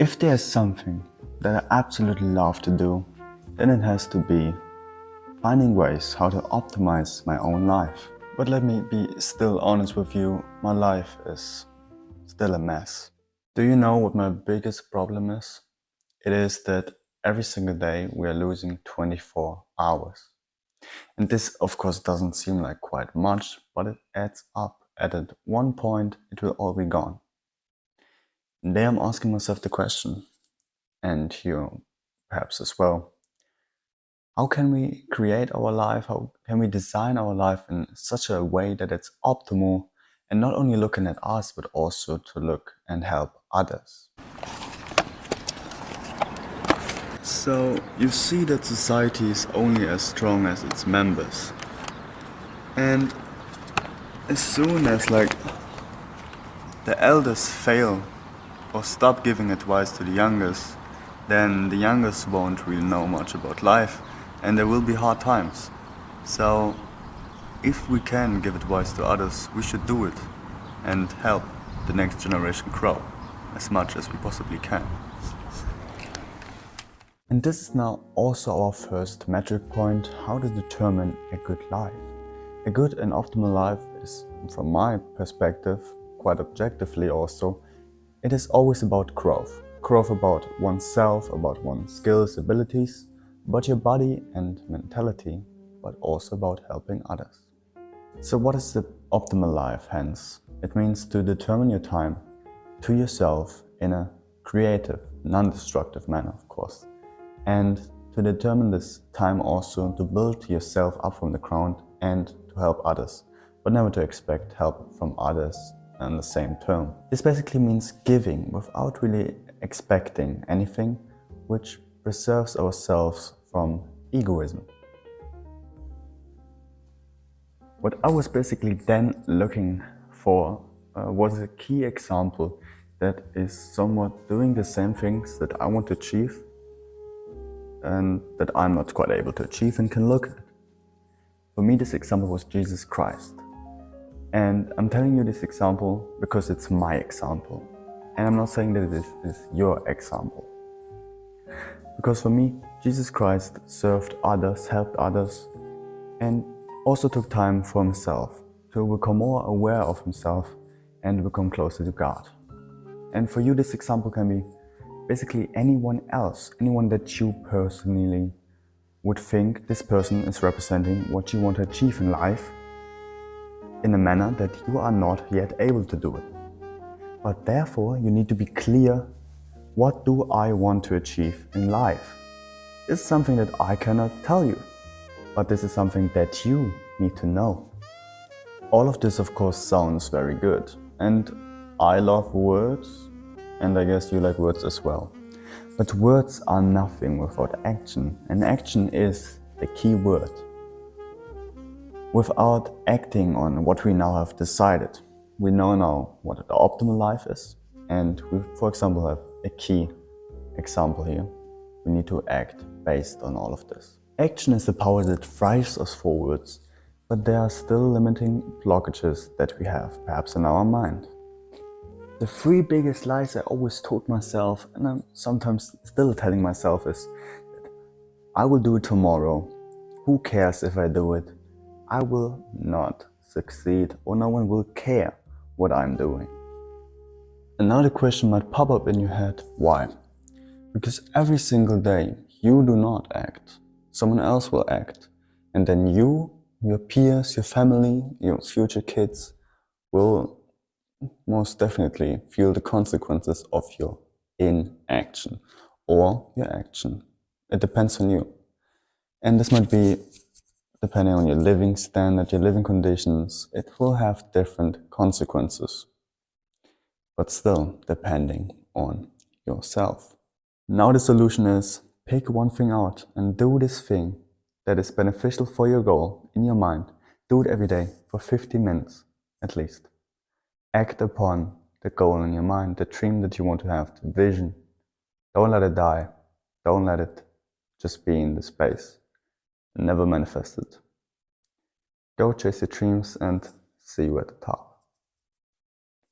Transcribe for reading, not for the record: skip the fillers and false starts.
If there's something that I absolutely love to do, then it has to be finding ways how to optimize my own life. But let me be still honest with you, my life is still a mess. Do you know what my biggest problem is? It is that every single day we are losing 24 hours. And this of course doesn't seem like quite much, but it adds up. At one point it will all be gone. And there I'm asking myself the question, and you perhaps as well. How can we create our life? How can we design our life in such a way that it's optimal and not only looking at us, but also to look and help others? So you see that society is only as strong as its members. And as soon as the elders fail or stop giving advice to the youngest, then the youngest won't really know much about life and there will be hard times. So if we can give advice to others, we should do it and help the next generation grow as much as we possibly can. And this is now also our first metric point, how to determine a good life. A good and optimal life is, from my perspective, quite objectively also, it is always about growth. Growth about oneself, about one's skills, abilities, about your body and mentality, but also about helping others. So what is the optimal life, hence? It means to determine your time to yourself in a creative, non-destructive manner, of course. And to determine this time also to build yourself up from the ground and to help others, but never to expect help from others on the same term. This basically means giving without really expecting anything, which preserves ourselves from egoism. What I was basically then looking for was a key example that is somewhat doing the same things that I want to achieve and that I'm not quite able to achieve and can look at. For me, this example was Jesus Christ. And I'm telling you this example because it's my example. And I'm not saying that this is your example. Because for me, Jesus Christ served others, helped others, and also took time for himself to become more aware of himself and become closer to God. And for you, this example can be basically anyone else, anyone that you personally would think this person is representing what you want to achieve in life in a manner that you are not yet able to do it. But therefore, you need to be clear, what do I want to achieve in life? This is something that I cannot tell you, but this is something that you need to know. All of this, of course, sounds very good. And I love words, and I guess you like words as well. But words are nothing without action, and action is the key word. Without acting on what we now have decided, we know now what the optimal life is, and we, for example, have a key example here. We need to act based on all of this. Action is the power that drives us forwards, but there are still limiting blockages that we have, perhaps in our mind. The three biggest lies I always told myself, and I'm sometimes still telling myself, is that I will do it tomorrow. Who cares if I do it? I will not succeed, or no one will care what I'm doing. And now the question might pop up in your head, why? Because every single day you do not act, someone else will act, and then you, your peers, your family, your future kids will most definitely feel the consequences of your inaction or your action. It depends on you. And this might be depending on your living standard, your living conditions. It will have different consequences, but still depending on yourself. Now the solution is pick one thing out and do this thing that is beneficial for your goal in your mind. Do it every day for 15 minutes at least. Act upon the goal in your mind, the dream that you want to have, the vision. Don't let it die. Don't let it just be in the space and never manifest it. Go chase your dreams and see you at the top.